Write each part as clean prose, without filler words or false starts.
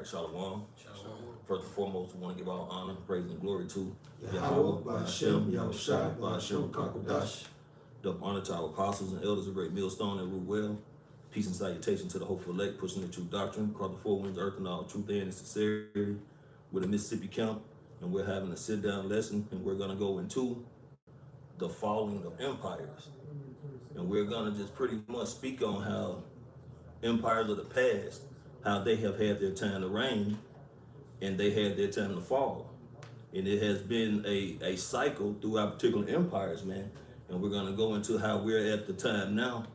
right, Shalom. Shalom. First and foremost, we want to give all honor, praise, and glory to Yahweh, Ba'ashem, Yahushai, Ba'ashem, Kakodash. Double honor to our apostles and elders of Great Millstone and Root Well. Peace and salutation to the hopeful elect, pushing the true doctrine across the four winds, earth, and all truth and sincerity with a Mississippi camp. And we're having a sit-down lesson, and we're going to go into the falling of empires. And we're going to just pretty much speak on how empires of the past, how they have had their time to reign, and they had their time to fall. And it has been a cycle throughout particular empires, man. And we're going to go into how we're at the time now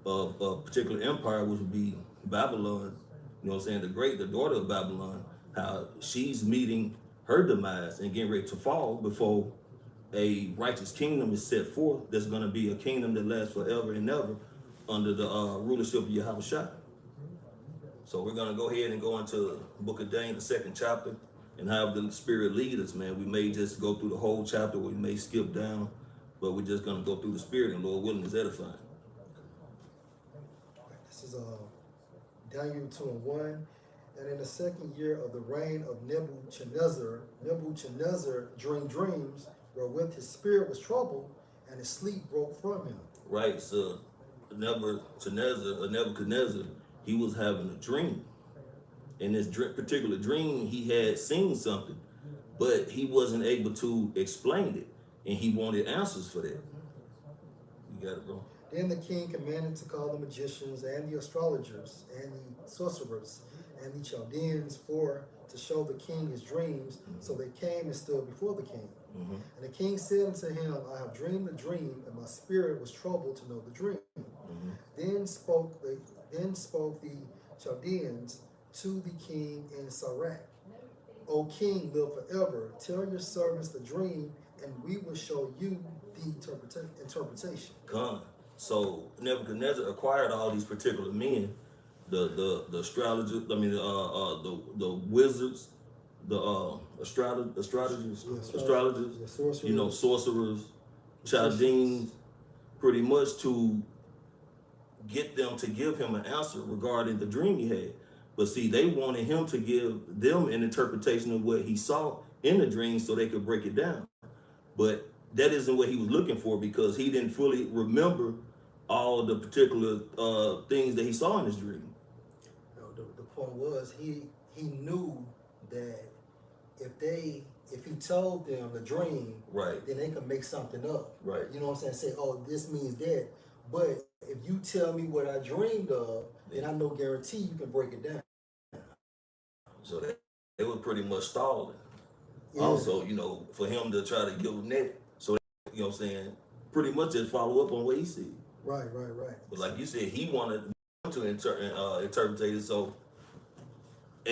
of a particular empire, which would be Babylon, you know what I'm saying, the daughter of Babylon, how she's meeting her demise and getting ready to fall before a righteous kingdom is set forth. There's going to be a kingdom that lasts forever and ever under the rulership of Yahushua. So we're going to go ahead and go into the book of Daniel, the 2nd chapter, and have the Spirit lead us, man. We may just go through the whole chapter, we may skip down, but we're just going to go through the Spirit, and Lord willing is edifying. This is Daniel 2:1. And in the 2nd year of the reign of Nebuchadnezzar dreamed dreams wherewith his spirit was troubled, and his sleep broke from him. Right, so Nebuchadnezzar, he was having a dream. In this particular dream, he had seen something, but he wasn't able to explain it, and he wanted answers for that. You got it, bro? Then the king commanded to call the magicians and the astrologers and the sorcerers and the Chaldeans to show the king his dreams. So they came and stood before the king. And the king said unto him, I have dreamed a dream, and my spirit was troubled to know the dream. Then spoke the Chaldeans to the king in Sarak. O king, live forever. Tell your servants the dream, and we will show you the interpretation. Come. So Nebuchadnezzar acquired all these particular men, the astrologers, the wizards, the astrologers, you know, sorcerers, Chaldeans, pretty much to get them to give him an answer regarding the dream he had. But see, they wanted him to give them an interpretation of what he saw in the dream so they could break it down. But that isn't what he was looking for, because he didn't fully remember all the particular things that he saw in his dream. No, the point was he knew that if he told them the dream, right, then they could make something up. Right. You know what I'm saying? Say, oh, this means that. But if you tell me what I dreamed of, then I no guarantee you can break it down. So they were pretty much stalling. Yeah. Also, you know, for him to try to give them that, so you know what I'm saying, pretty much just follow up on what he said. Right. But like you said, he wanted to interpret it,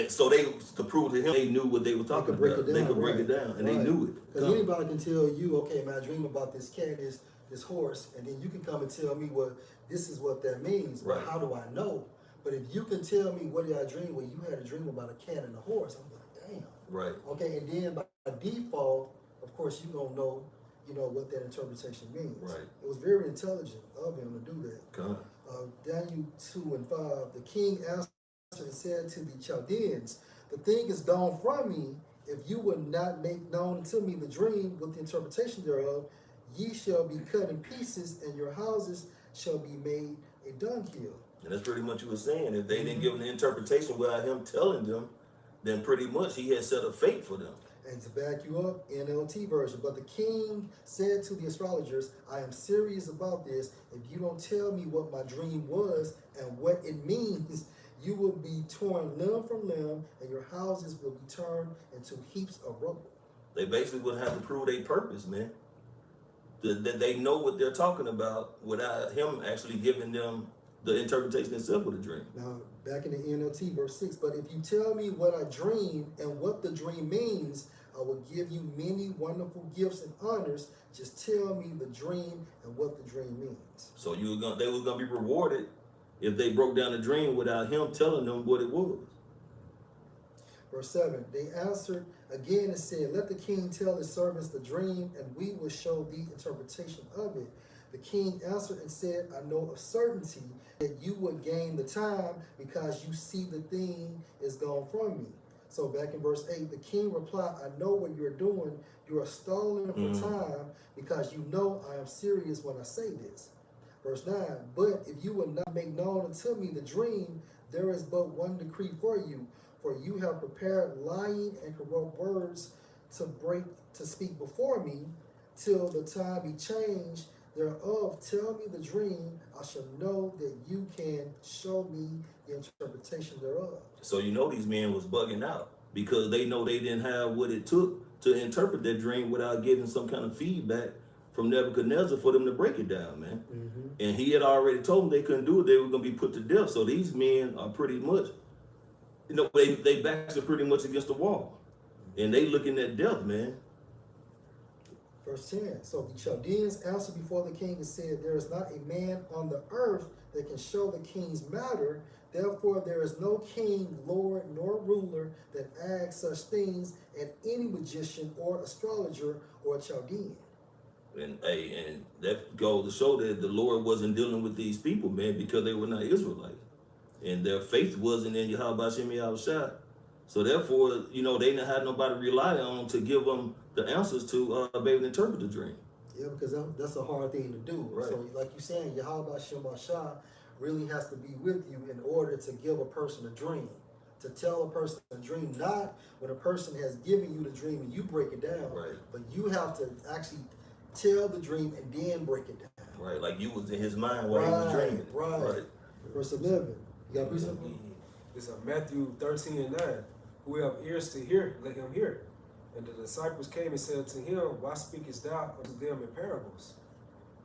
so they, to prove to him they knew what they were talking about. They could break it down, and they knew it. Because anybody can tell you, okay, man, I dream about this cat, this horse, and then you can come and tell me, well, this is what that means. Right. But how do I know? But if you can tell me what did I dream, well, you had a dream about a cat and a horse, I'm like, damn. Right. Okay, and then by default, of course, you don't know, what that interpretation means. Right. It was very intelligent of him to do that. God. Daniel 2:5, the king answered and said to the Chaldeans, the thing is gone from me. If you would not make known to me the dream with the interpretation thereof, ye shall be cut in pieces, and your houses shall be made a dunghill. And that's pretty much what he was saying. If they didn't give him the interpretation without him telling them, then pretty much he had set a fate for them. And to back you up, NLT version. But the king said to the astrologers, I am serious about this. If you don't tell me what my dream was and what it means, you will be torn limb from limb, and your houses will be turned into heaps of rubble. They basically would have to prove their purpose, man. That they know what they're talking about without him actually giving them the interpretation itself of the dream. Now, back in the NLT, verse 6, but if you tell me what I dreamed and what the dream means, I will give you many wonderful gifts and honors. Just tell me the dream and what the dream means. So they were going to be rewarded if they broke down the dream without him telling them what it was. Verse 7, they answered again and said, let the king tell his servants the dream, and we will show the interpretation of it. The king answered and said, I know of certainty that you would gain the time because you see the thing is gone from me. So back in verse 8, the king replied, I know what you're doing. You are stalling for time because you know I am serious when I say this. Verse 9, but if you will not make known unto me the dream, there is but one decree for you. For you have prepared lying and corrupt words to speak before me, till the time be changed thereof. Tell me the dream, I shall know that you can show me the interpretation thereof. So you know these men was bugging out because they know they didn't have what it took to interpret that dream without getting some kind of feedback from Nebuchadnezzar for them to break it down, man. And he had already told them they couldn't do it; they were going to be put to death. So these men are pretty much, you know, they backs are pretty much against the wall, and they looking at death, man. Verse 10, so the Chaldeans answered before the king and said, there is not a man on the earth that can show the king's matter. Therefore there is no king, lord, nor ruler that asks such things at any magician or astrologer or Chaldean. And that goes to show that the Lord wasn't dealing with these people, man, because they were not Israelites, and their faith wasn't in Yahweh Shem Yahushua. So therefore, you know, they didn't have nobody to rely on to give them the answers to be able to interpret the dream. Yeah, because that's a hard thing to do. Right. So like you're saying, Yahweh Shem Yahushua really has to be with you in order to give a person a dream. To tell a person a dream, not when a person has given you the dream and you break it down, Right. but you have to actually tell the dream and then break it down. Right, like you was in his mind while he was dreaming. Right. Verse 11. You got to read something? It's Matthew 13:9. Who have ears to hear, let him hear. And the disciples came and said to him, why speakest thou unto them in parables?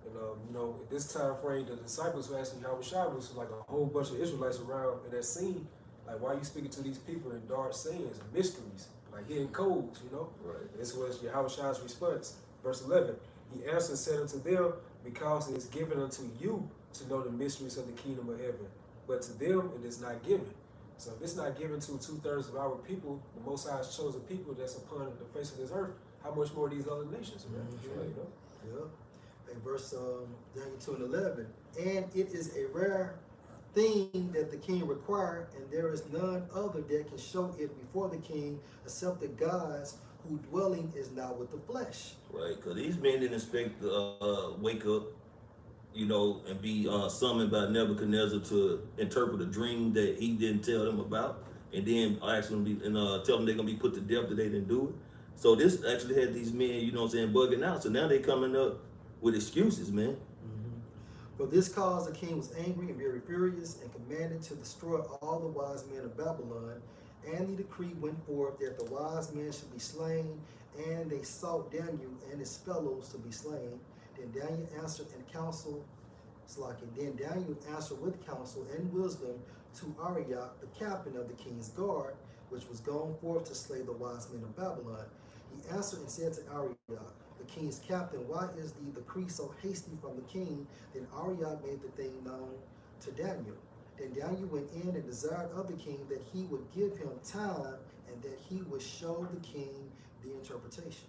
And you know, at this time frame, the disciples were asking Yahushua, was like a whole bunch of Israelites around in that scene. Like, why are you speaking to these people in dark sayings and mysteries, like hidden codes, you know? Right. This was Yahushua's response. Verse 11, he answered and said unto them, because it is given unto you to know the mysteries of the kingdom of heaven, but to them it is not given. So if it's not given to 2/3 of our people, the Most High's chosen people that's upon the face of this earth, how much more these other nations, man? Mhm. You know? Yeah. In verse Daniel 2 and 11. And it is a rare thing that the king required, and there is none other that can show it before the king, except the gods whose dwelling is not with the flesh. Right, because these men didn't expect to wake up, you know, and be summoned by Nebuchadnezzar to interpret a dream that he didn't tell them about, and then ask them tell them they're gonna be put to death that they didn't do it. So this actually had these men, you know what I'm saying, bugging out. So now they coming up with excuses, man. For this cause the king was angry and very furious, and commanded to destroy all the wise men of Babylon. And the decree went forth that the wise men should be slain, and they sought Daniel and his fellows to be slain. Then Daniel answered in counsel, Then Daniel answered with counsel and wisdom to Arioch, the captain of the king's guard, which was gone forth to slay the wise men of Babylon. He answered and said to Arioch, the king's captain, why is the decree so hasty from the king? Then Arioch made the thing known to Daniel. Then Daniel went in and desired of the king that he would give him time, and that he would show the king the interpretation.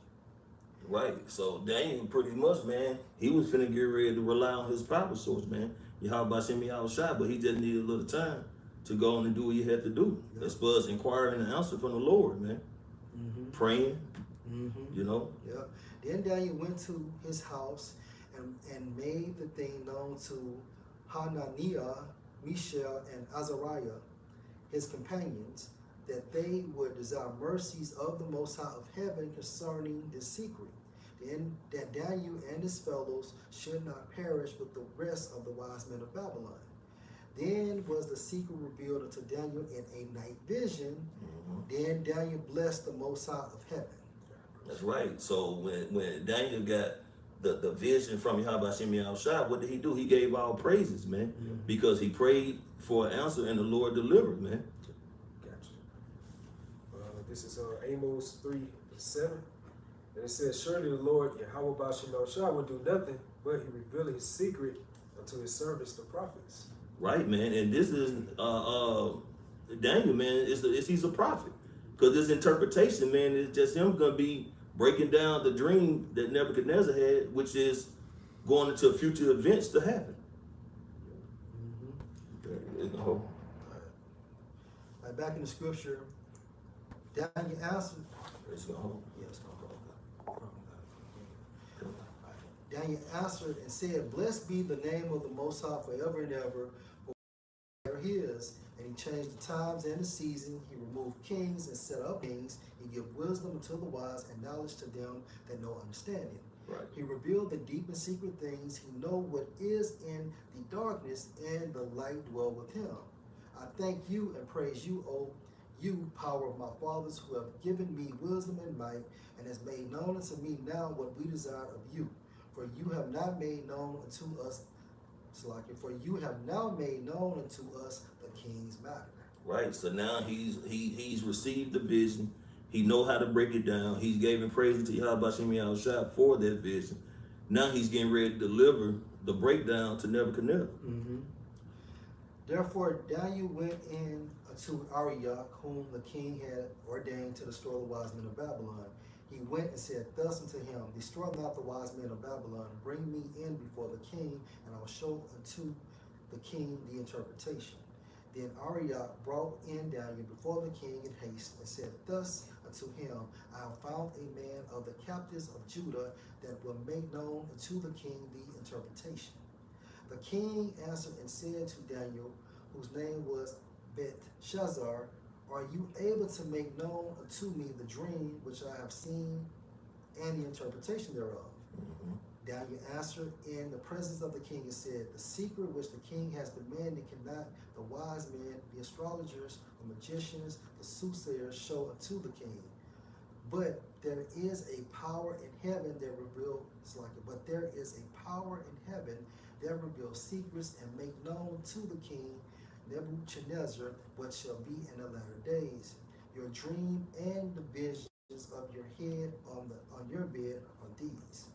Right. So Daniel pretty much, man, he was finna get ready to rely on his power source, man. Yahweh Shem Yahushua, but he just needed a little time to go on and do what he had to do. Yeah. As far as inquiring and answer from the Lord, man. Praying, you know. Yeah. Then Daniel went to his house and made the thing known to Hananiah, Mishael, and Azariah, his companions, that they would desire mercies of the Most High of heaven concerning this secret, then that Daniel and his fellows should not perish with the rest of the wise men of Babylon. Then was the secret revealed unto Daniel in a night vision. Then Daniel blessed the Most High of heaven. That's right. So when Daniel got the vision from Yahweh Shem Yahushua, what did he do? He gave all praises, man, because he prayed for an answer and the Lord delivered, man. Gotcha. This is Amos 3:7. And it says, surely the Lord Yahweh Shem Yahushua will do nothing, but he revealed his secret unto his servants, the prophets. Right, man. And this is Daniel, man. He's a prophet, because this interpretation, man, is just him gonna be breaking down the dream that Nebuchadnezzar had, which is going into future events to happen. Mm-hmm. Okay, in the whole. Right, back in the scripture, Daniel answered. It's the whole. Yes, Daniel answered and said, "Blessed be the name of the Most High forever and ever, for his." And he changed the times and the season. He removed kings and set up kings. He gave wisdom to the wise and knowledge to them that know understanding. Right. He revealed the deep and secret things. He know what is in the darkness, and the light dwell with him. I thank you and praise you, O you, power of my fathers, who have given me wisdom and might, and has made known unto me now what we desire of you. For you have not made known unto us, for you have now made known unto us the king's matter. Right. So now he's received the vision. He know how to break it down. He's giving praise to Yahweh Shem Yahushua for that vision. Now he's getting ready to deliver the breakdown to Nebuchadnezzar. Mm-hmm. Therefore Daniel went in to Arioch, whom the king had ordained to destroy the wise men of Babylon. He went and said thus unto him, Destroy not the wise men of Babylon, bring me in before the king, and I will show unto the king the interpretation. Then Arioch brought in Daniel before the king in haste, and said thus unto him, I have found a man of the captives of Judah that will make known unto the king the interpretation. The king answered and said to Daniel, whose name was Belshazzar, Are you able to make known unto me the dream which I have seen and the interpretation thereof? Mm-hmm. Daniel answered in the presence of the king and said, The secret which the king has demanded cannot the wise men, the astrologers, the magicians, the soothsayers show unto the king. But there is a power in heaven that reveals secrets and make known to the king Nebuchadnezzar what shall be in the latter days. Your dream and the visions of your head on your bed are these.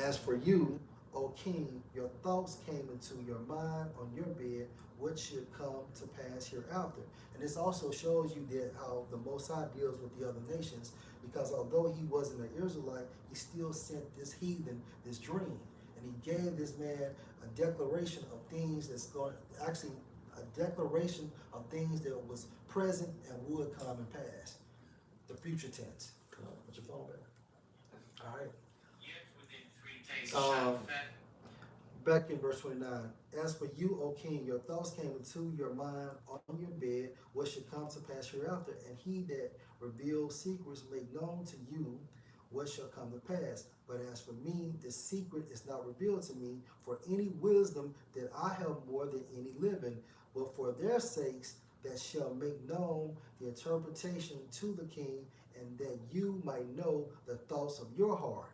As for you, O king, your thoughts came into your mind on your bed, what should come to pass hereafter. And this also shows you that how the Most High deals with the other nations, because although he wasn't an Israelite, he still sent this heathen this dream. And he gave this man a declaration of things a declaration of things that was present and would come and pass. The future tense. What's your phone back? All right. Back in verse 29. As for you, O king, your thoughts came into your mind on your bed, what should come to pass hereafter, and he that reveals secrets make known to you what shall come to pass. But as for me, the secret is not revealed to me for any wisdom that I have more than any living, but for their sakes that shall make known the interpretation to the king, and that you might know the thoughts of your heart.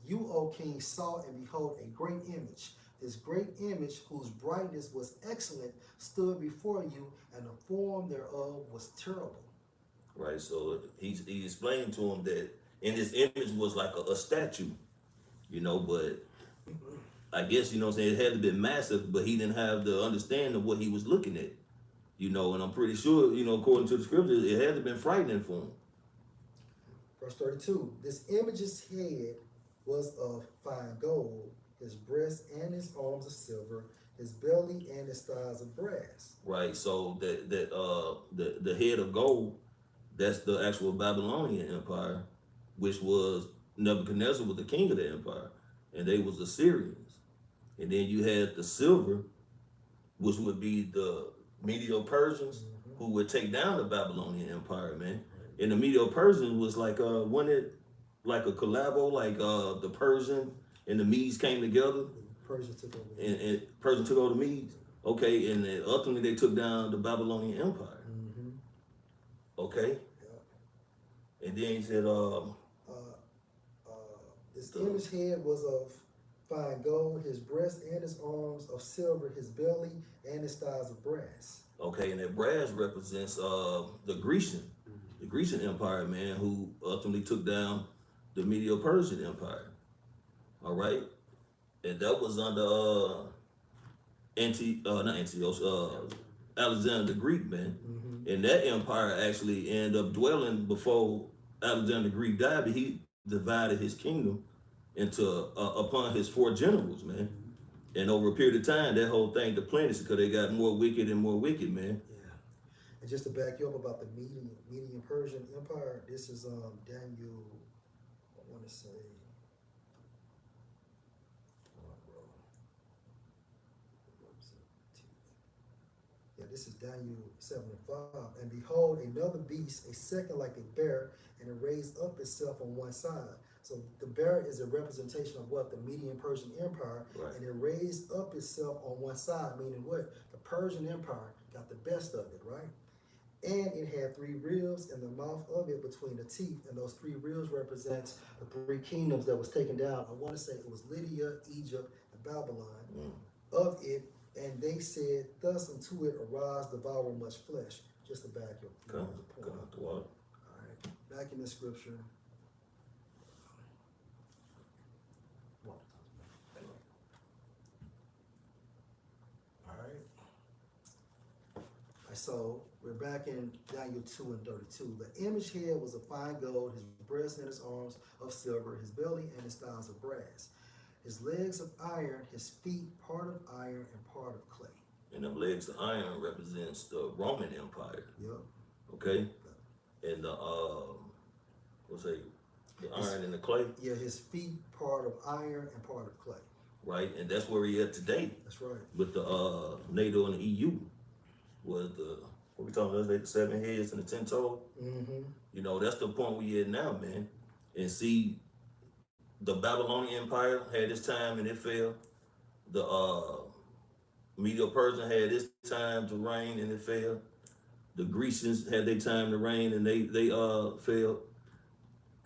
You, O king, saw and behold a great image. This great image, whose brightness was excellent, stood before you, and the form thereof was terrible. Right. So he explained to him that in this image was like a statue, but I guess, what I'm saying, it had to be massive, but he didn't have the understanding of what he was looking at, and I'm pretty sure, according to the scriptures, it had to been frightening for him. Verse 32, this image's head was of fine gold, his breast and his arms of silver, his belly and his thighs of brass. Right. So the head of gold, that's the actual Babylonian Empire, which was Nebuchadnezzar was the king of the empire, and they was Assyrians. And then you had the silver, which would be the Medo-Persians, who would take down the Babylonian Empire, man. And the Medo-Persians was like like a collabo, like the Persian and the Medes came together. Persia took over. And Persian took over the Medes. Okay, and then ultimately they took down the Babylonian Empire. Mm-hmm. Okay. Yeah. And then he said, this image head was of fine gold, his breast and his arms of silver, his belly and his thighs of brass. Okay, and that brass represents the Grecian Empire, man, who ultimately took down the Medo-Persian Empire. All right, and that was under Alexander the Greek, man. Mm-hmm. And that empire actually ended up dwelling before Alexander the Greek died, but he divided his kingdom into upon his 4 generals, man. And over a period of time, that whole thing depleted because they got more wicked and more wicked, man. Yeah. And just to back you up about the Median Persian Empire, this is Daniel, I want to say, yeah, this is Daniel 7:5. And behold, another beast, a second like a bear, and it raised up itself on one side. So the bear is a representation of what? The Median Persian Empire. Right. And it raised up itself on one side, meaning what? The Persian Empire got the best of it, right? And it had 3 ribs in the mouth of it between the teeth. And those 3 ribs represents the 3 kingdoms that was taken down. I want to say it was Lydia, Egypt, and Babylon of it. And they said, thus unto it arise, devour much flesh. Just to back up. Come out the water. All right. Back in the scripture. All right. So we're back in Daniel 2:32. The image head was of fine gold, his breast and his arms of silver, his belly and his thighs of brass, his legs of iron, his feet part of iron and part of clay. And them legs of iron represents the Roman Empire. Yep. Okay? And the the iron and the clay, Yeah, his feet part of iron and part of clay. right? And that's where he at today That's right. with the NATO and the EU. Was what we talking about? The 7 heads and the 10 toes. Mm-hmm. You know, that's the point we at now, man. And see, the Babylonian Empire had its time and it fell. The Medo-Persian had its time to reign and it fell. The Grecians had their time to reign and they failed.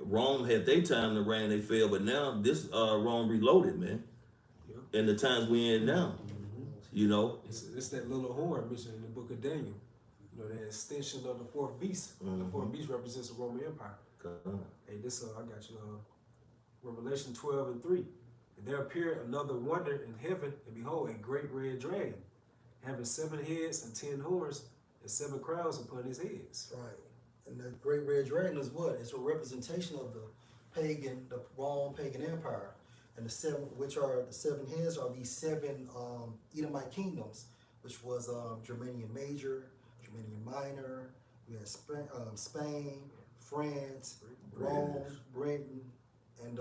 Rome had their time to reign, they failed. But now this Rome reloaded, man. Yeah. In the times we in now, you know. It's that little horn mentioned in the book of Daniel. You know, the extension of the 4th beast. The 4th beast represents the Roman Empire. Hey, this I got you. Revelation 12:3. And there appeared another wonder in heaven, and behold, a great red dragon, having 7 heads and 10 horns, and 7 crowns upon his heads. Right. And the great red dragon is what? It's a representation of the Rome pagan empire. And the 7, which are the 7 heads, are these 7 Edomite kingdoms, which was Germania Major, Germania Minor. We had Spain, France, Rome, Britain, and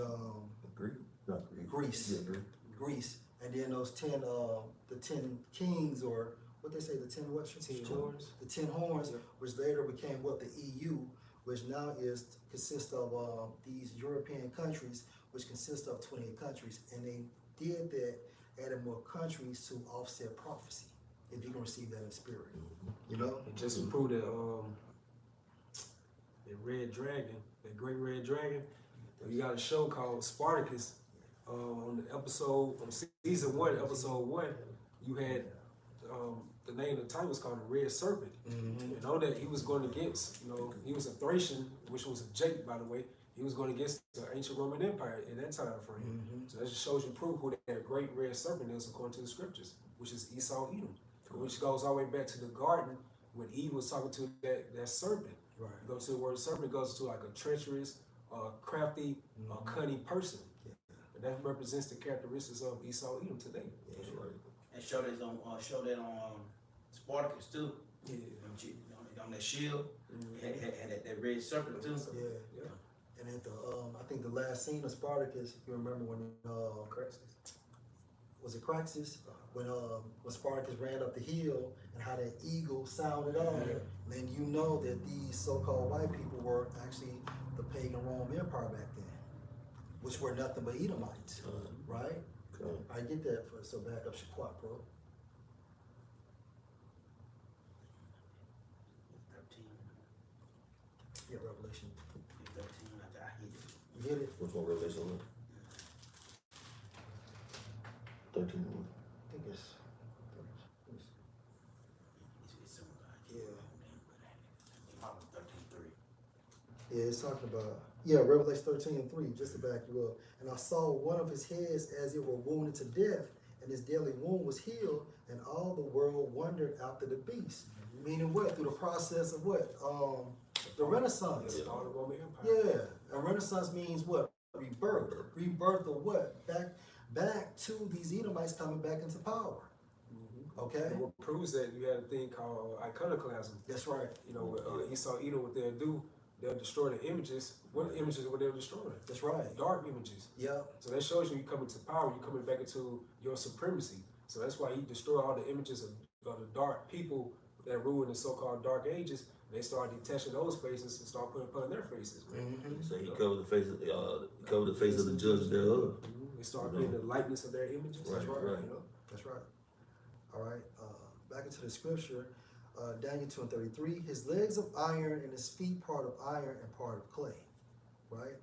Greece. Yeah, Greece. And then those 10, the 10 kings, or what they say, the 10 what? 10 horns. The 10 horns, which later became what? The EU, which now consists of these European countries, which consist of 28 countries. And they did that, added more countries to offset prophecy, if you can receive that in spirit. You know? And just to prove that that red dragon, that great red dragon, you got a show called Spartacus. On the episode, on season 1, episode 1, you had the name of the title was called the Red Serpent. And on that, he was going against, he was a Thracian, which was a Jake, by the way. He was going against the ancient Roman Empire in that time frame. So that just shows you proof who that great red serpent is according to the scriptures, which is Esau Edom, which goes all the way back to the garden when Eve was talking to that serpent. Right. You go to the word serpent, goes to like a treacherous, crafty, cunning person. And that represents the characteristics of Esau Edom today. That's right. And show that on Spartacus too. Yeah. On that shield, had that red serpent too. Yeah. And at the I think the last scene of Spartacus, if you remember when was it Craxus? When Spartacus ran up the hill and how that eagle sounded on it, then you know that these so-called white people were actually the pagan Roman Empire back then, which were nothing but Edomites, right? I get that. So back up Shaquat, bro. 13. Yeah, Revelation. 13. I hit it. You hit it? Which one, Revelation 1? 13. I think it's something like yeah. Probably 13:3. Yeah, it's talking about, Revelation 13:3, just to back you up. And I saw one of his heads as it were wounded to death, and his deadly wound was healed, and all the world wondered after the beast. Meaning what? Through the process of what? The Renaissance. All the Roman Empire. Yeah, a Renaissance means what? rebirth of what? Back to these Edomites coming back into power. Okay, And what proves that, you had a thing called iconoclasm. that's right. You know, Esau, Edom, what they'll do, they'll destroy the images. What images were they destroying? That's right. Dark images. Yeah, So that shows you come into power, you're coming back into your supremacy. So that's why he destroyed all the images of the dark people that rule in the so-called dark ages. They start detaching those faces and start putting upon their faces, man. So he covered the face of the judge thereof. They start putting the likeness of their images. Right, right. You know? that's right. All right, back into the scripture, Daniel 2:33. His legs of iron and his feet part of iron and part of clay. Right?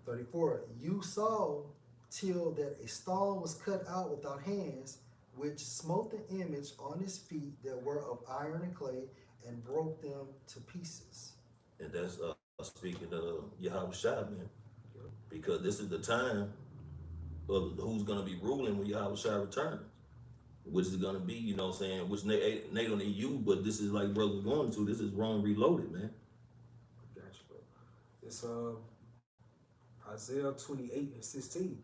34. You saw till that a stone was cut out without hands, which smote the image on his feet that were of iron and clay, and broke them to pieces. And that's speaking of Yahweh Shai, man. Because this is the time of who's going to be ruling when Yahweh Shai returns. Which is going to be, you know what I'm saying, which NATO and EU, but this is like brother going to, this is Rome reloaded, man. Gotcha, bro. It's Isaiah 28:16.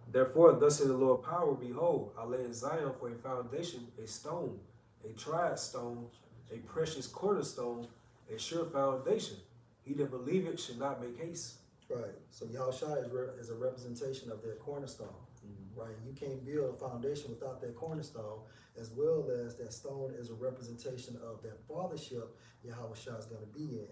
Therefore, thus in the Lord power, behold, I lay in Zion for a foundation, a stone, a tried stone, a precious cornerstone, a sure foundation. He that believeth should not make haste. Right. So Yahushua is a representation of that cornerstone. Right. You can't build a foundation without that cornerstone, as well as that stone is a representation of that fathership Yahushua is going to be in.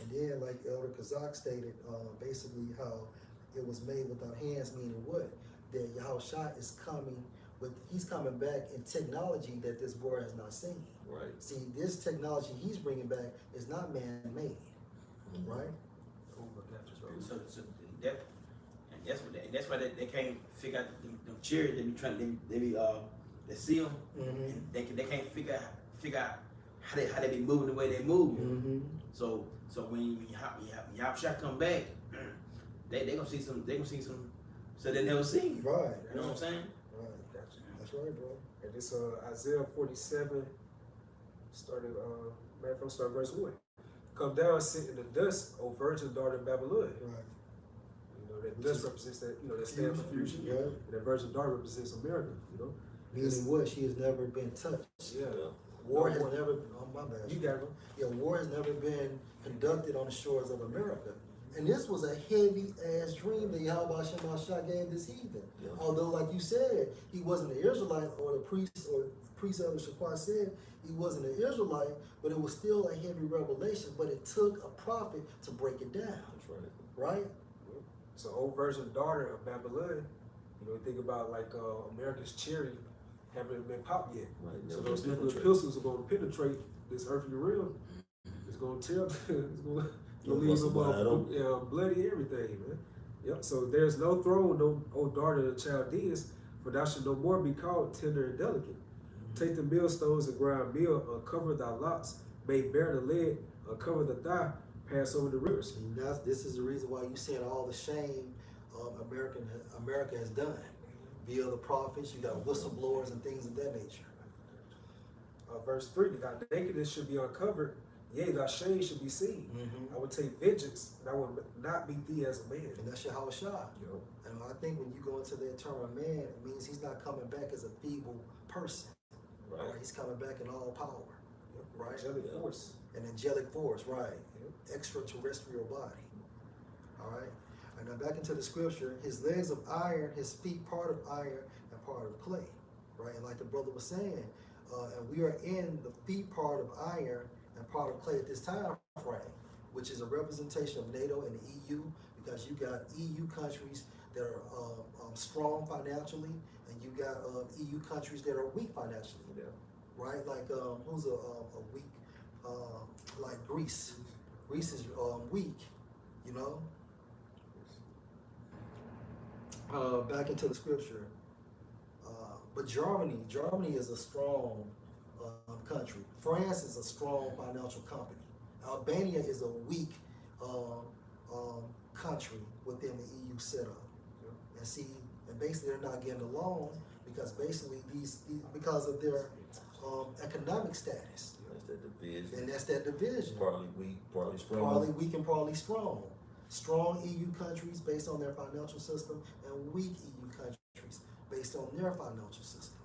And then, like Elder Kazak stated, basically how it was made without hands, meaning what? That Yahushua is coming with, he's coming back in technology that this world has not seen. Right. See, this technology he's bringing back is not man-made. Right? Oh, gotcha, bro. So that's why they can't figure out them chariots. They be trying. They see them. And they can't figure out how they be moving the way they move. So when Yahushua come back, they gonna see some. So they never seen. Right. You know what I'm saying? Right. Gotcha. That's right, bro. And this Isaiah 47 started start verse 1. Come down, sit in the dust, O virgin daughter of Babylon. Right. You know, that dust represents that, you know, that stand for fusion. Right. And that virgin daughter represents America, you know. Meaning what? She has never been touched. Yeah. War has never, oh my bad. You got it. Yeah, war has never been conducted on the shores of America. And this was a heavy ass dream that Yahweh Shemashah gave this heathen. Yeah. Although, like you said, he wasn't an Israelite, or the priest Elder Shaquat said he wasn't an Israelite, but it was still a heavy revelation. But it took a prophet to break it down. That's right. Right? So, old virgin daughter of Babylon, you know, think about like America's cherry haven't been popped yet. Right. So Never those been nuclear penetrated. pistols are going to penetrate this earthly realm. It's going to tear, it's going to You'll leave bust them somebody all bloody everything, man. Yep. So there's no throne, no O daughter of the Chaldeans, for thou shalt no more be called tender and delicate. Take the millstones and grind meal, uncover thy locks, make bare the leg, uncover the thigh, pass over the rivers. And this is the reason why you seeing all the shame America has done. Via the prophets, you got whistleblowers and things of that nature. Verse 3, thy nakedness should be uncovered, yea, thy shame should be seen. I will take vengeance, and I will not beat thee as a man. And that's Yahushua. You know? And I think when you go into that term of man, it means he's not coming back as a feeble person. Right. Right? He's coming back in all power. Yep. Right? Angelic force. An angelic force, right? Yep. Extraterrestrial body. All right. And now back into the scripture, his legs of iron, his feet part of iron and part of clay. Right? And like the brother was saying, and we are in the feet part of iron and part of clay at this time frame, which is a representation of NATO and the EU, because you got EU countries that are strong financially, and you got EU countries that are weak financially. Yeah. Right? Like who's a weak, like Greece. Greece is weak, you know. Back into the scripture, but Germany is a strong country. France is a strong financial company. Albania is a weak country within the EU setup. And see, and basically they're not getting along because basically because of their economic status. That's that division. And that's that division. Partly weak, partly strong. Partly weak and partly strong. strong EU countries based on their financial system and weak EU countries based on their financial system,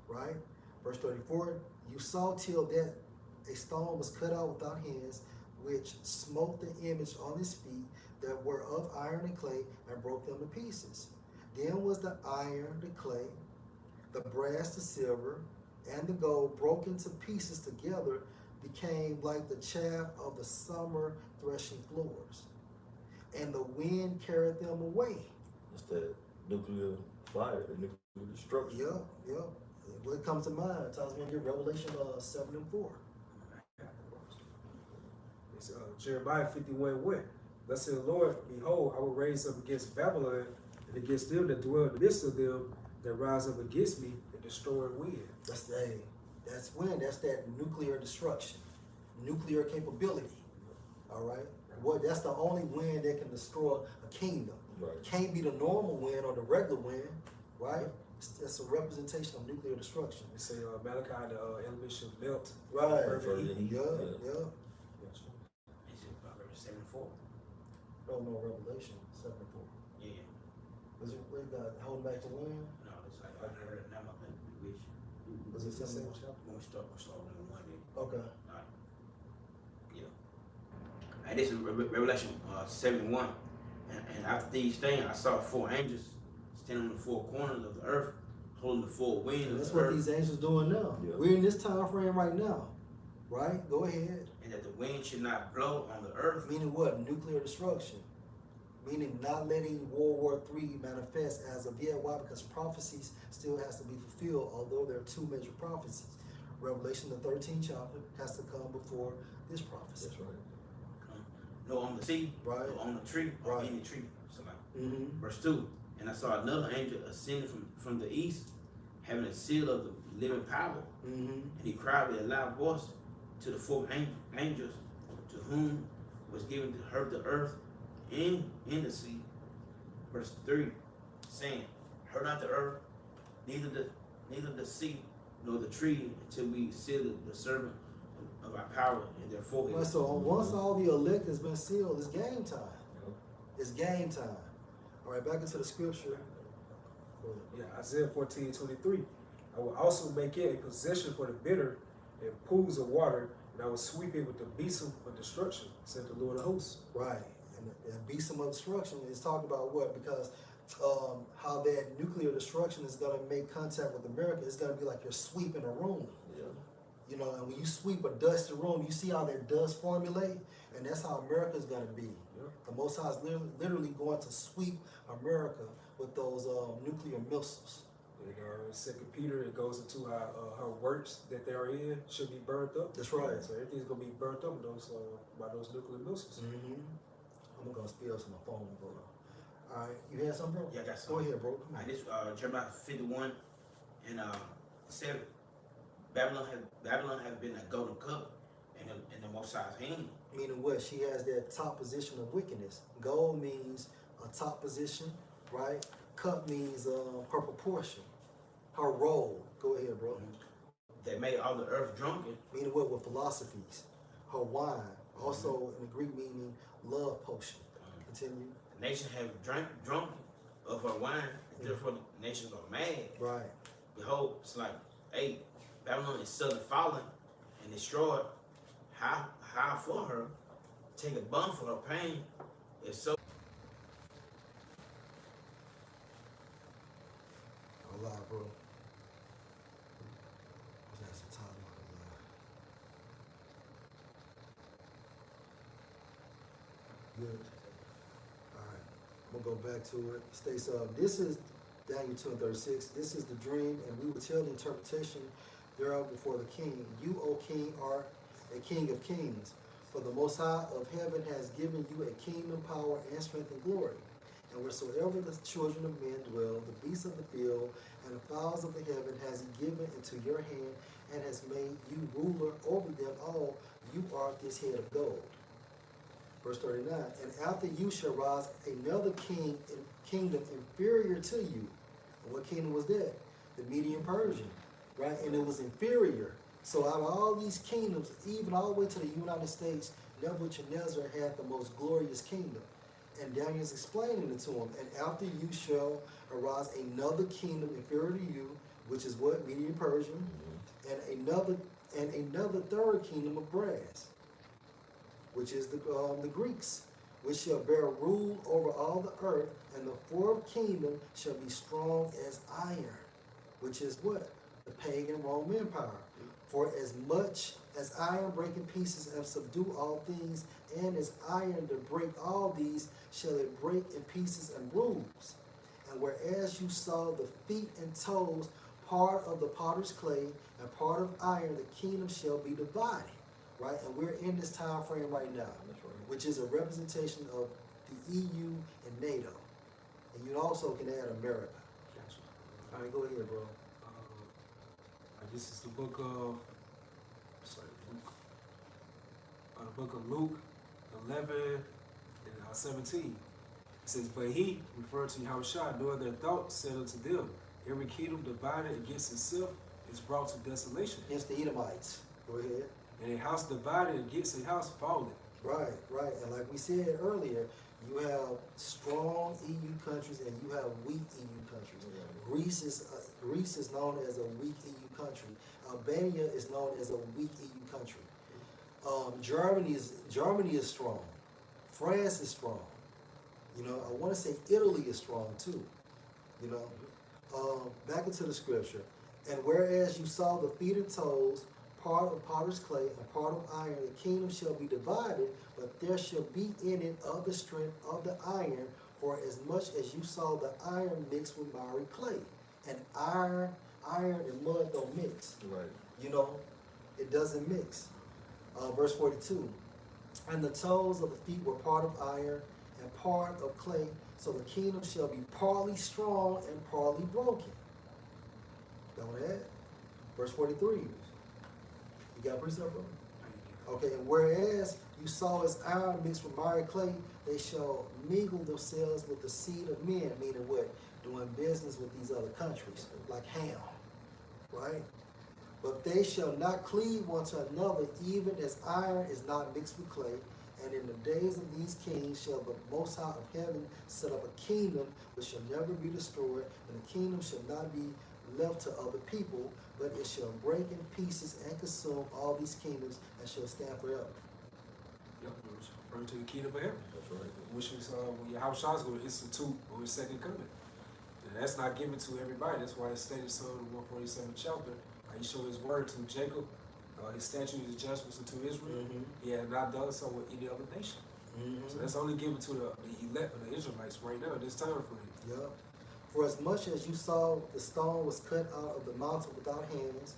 right? Verse 34, you saw till that a stone was cut out without hands, which smote the image on his feet that were of iron and clay and broke them to pieces. Then was the iron, the clay, the brass, the silver, and the gold broken to pieces together, became like the chaff of the summer threshing floors. And the wind carried them away. It's that nuclear fire, the nuclear destruction. Yep. What comes to mind? Tells me in Revelation 7 and 4. It's Jeremiah 51:1. Thus said the Lord, behold, I will raise up against Babylon and against them that dwell in the midst of them that rise up against me and destroy wind. That's when. That's that nuclear destruction, nuclear capability. All right. What? That's the only wind that can destroy a kingdom. Right. Can't be the normal wind or the regular wind, right? It's a representation of nuclear destruction. They say Malachi, the element should melt. Right. Further heat. Yeah. It's Proverbs 7:4. No, Revelation 7 and 4. Yeah. Was it holding back the wind? No, it's like I heard now my which Was it The 7 same and 4? chapter. when we start on one day. Okay. Alright. Yeah. And this is Revelation 71. And after these things, I saw 4 angels standing on the 4 corners of the earth, holding the 4 winds of That's the what earth, these angels doing now. Yeah. We're in this time frame right now, right? Go ahead. and that the wind should not blow on the earth, Meaning what? Nuclear destruction. Meaning not letting World War III manifest as of yet. Why? Because prophecies still has to be fulfilled, although there are 2 major prophecies. Revelation, the 13th chapter, has to come before this prophecy. That's right. no on the sea, Right. no on the tree, or Right. any tree. So like, Mm-hmm. verse 2, and I saw another angel ascending from the east, having a seal of the living power. Mm-hmm. And he cried with a loud voice to the 4 angels, to whom was given to hurt the earth and in the sea. Verse 3, saying, hurt not the earth, neither the sea, nor the tree, until we seal the servant of our power in their Well, foreheads. so once all the elect has been sealed, it's game time. Yeah. It's game time. All right, back into the scripture. Yeah, Isaiah 14:23. I will also make it a possession for the bitter and pools of water, and I will sweep it with the besom of destruction, said the Lord of hosts. Right, and be some destruction is talking about what? Because how that nuclear destruction is going to make contact with America. It's going to be like you're sweeping a room. Yeah. You know, and when you sweep a dusty room, you see how that dust formulate, and that's how America is going to be. Yeah. The Most High is literally going to sweep America with those nuclear missiles. And in 2 Peter, it goes into how her works that they're in should be burnt up. That's right. So everything's gonna be burnt up by those nuclear missiles. Mm-hmm. I'm gonna spill some of my phone, bro. All right, you had something, bro? Yeah, I got Go something. ahead, bro. Come on. And this Jeremiah 51 and 7. Babylon has been a golden cup in the Most High's hand. Meaning what? She has that top position of wickedness. Gold means a top position, right? Cup means her proportion, her role. Go ahead, bro. That made all the earth drunken. Meaning what? With philosophies. Her wine. Also in the Greek meaning love potion. Continue. The nation have drunk of her wine, and therefore the nations are mad. Right. Behold, it's like, hey, Babylon is suddenly fallen and destroyed. How for her take a bun for her pain is so. A lot, bro. That's some time on it. Good. All right. We'll go back to it. States this is Daniel 2:36. This is the dream, and we will tell the interpretation thereof before the king. You, O king, are a king of kings. For the Most High of heaven has given you a kingdom, power, and strength and glory. And wheresoever the children of men dwell, the beasts of the field and the fowls of the heaven has he given into your hand, and has made you ruler over them all. You are this head of gold. Verse 39. And after you shall rise another kingdom inferior to you. And what kingdom was that? The Median Persian, right? And it was inferior. So out of all these kingdoms, even all the way to the United States, Nebuchadnezzar had the most glorious kingdom. And Daniel is explaining it to him. And after you shall arise another kingdom inferior to you, which is what? Media Persia, and another third kingdom of brass, which is the Greeks, which shall bear rule over all the earth, and the fourth kingdom shall be strong as iron, which is what? The pagan Roman Empire. For as much as iron break in pieces and subdue all things, and as iron to break all these, shall it break in pieces and bruise. And whereas you saw the feet and toes, part of the potter's clay and part of iron, the kingdom shall be divided. Right? And we're in this time frame right now, which is a representation of the EU and NATO. And you also can add America. Gotcha. All right, go ahead, bro. This is the book of, Luke 11 and 17. It says, but he, referring to Yahushua, knowing their thoughts, said unto them, every kingdom divided against itself is brought to desolation. Against the Edomites. Go ahead. And a house divided against a house falleth. Right, right. And like we said earlier, you have strong EU countries and you have weak EU countries. Greece is known as a weak EU country. Albania is known as a weak EU country. Germany is strong. France is strong. You know, I want to say Italy is strong too. You know, back into the scripture. And whereas you saw the feet and toes, part of potter's clay and part of iron, the kingdom shall be divided, but there shall be in it of the strength of the iron, for as much as you saw the iron mixed with miry clay. And iron and mud don't mix. Right. You know, it doesn't mix. Verse 42. And the toes of the feet were part of iron and part of clay, so the kingdom shall be partly strong and partly broken. Don't add. Verse 43. You got a precept, bro? Okay, and whereas you saw as iron mixed with miry clay, they shall mingle themselves with the seed of men, meaning what? Doing business with these other countries, like Ham, right? But they shall not cleave one to another, even as iron is not mixed with clay. And in the days of these kings shall the Most High of heaven set up a kingdom which shall never be destroyed, and the kingdom shall not be left to other people, but it shall break in pieces and consume all these kingdoms and shall stand forever. Yep, it's referring to the kingdom of heaven. That's right. Which is when Yahushua is going to institute on his second coming. And that's not given to everybody. That's why it's stated so in the 147th chapter. He showed his word to Jacob, his statutes and judgments unto Israel. He had not done so with any other nation. So that's only given to the elect of the Israelites right now in this time frame. Yep. For as much as you saw the stone was cut out of the mountain without hands,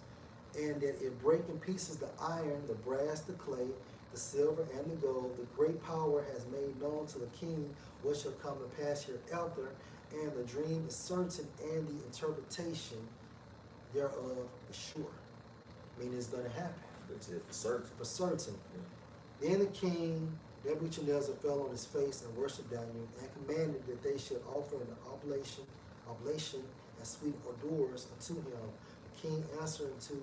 and that it break in pieces the iron, the brass, the clay, the silver, and the gold, the great power has made known to the king what shall come to pass hereafter, and the dream is certain, and the interpretation thereof is sure. Meaning it's going to happen. That's it for certain. For certain. Then the king Nebuchadnezzar fell on his face and worshipped Daniel, and commanded that they should offer an oblation and sweet odors unto him. The king answering to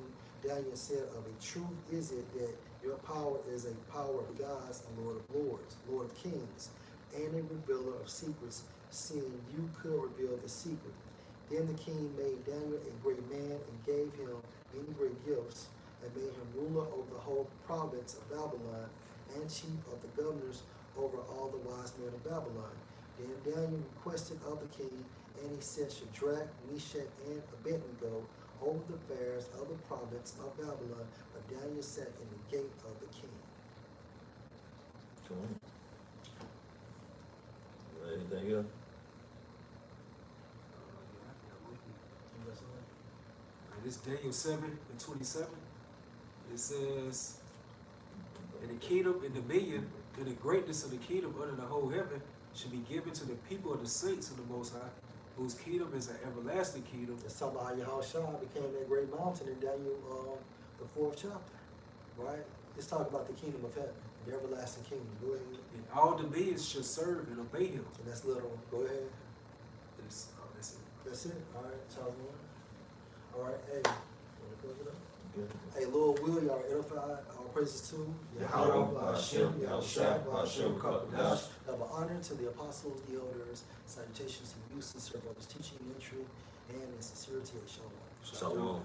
Daniel said, of a truth is it that your power is a power of gods and Lord of lords, Lord of kings, and a revealer of secrets, seeing you could reveal the secret. Then the king made Daniel a great man and gave him many great gifts, and made him ruler over the whole province of Babylon, and chief of the governors over all the wise men of Babylon. Then Daniel requested of the king, and he sent Shadrach, Meshach, and Abednego over the affairs of the province of Babylon, but Daniel sat in the gate of the king. Cool. Anything else? This Daniel 7 and 27. It says, and the kingdom and dominion and the greatness of the kingdom under the whole heaven should be given to the people of the saints of the Most High, whose kingdom is an everlasting kingdom. It's talking about how Yahushua became that great mountain in Daniel, the 4th chapter, right? It's talking about the kingdom of heaven, the everlasting kingdom. Go ahead. And all dominions should serve and obey him. And that's literal. Go ahead. That's it. That's it. All right, Charles. All right, hey. Hey, Lord, will y'all edify, all praises to Yahweh, Hashem, Yahushua, Hashem, Kadosh. Have an honor to the apostles, the elders, salutations to you, sincere brothers, teaching, entry, and in sincerity, and shalom. Shalom.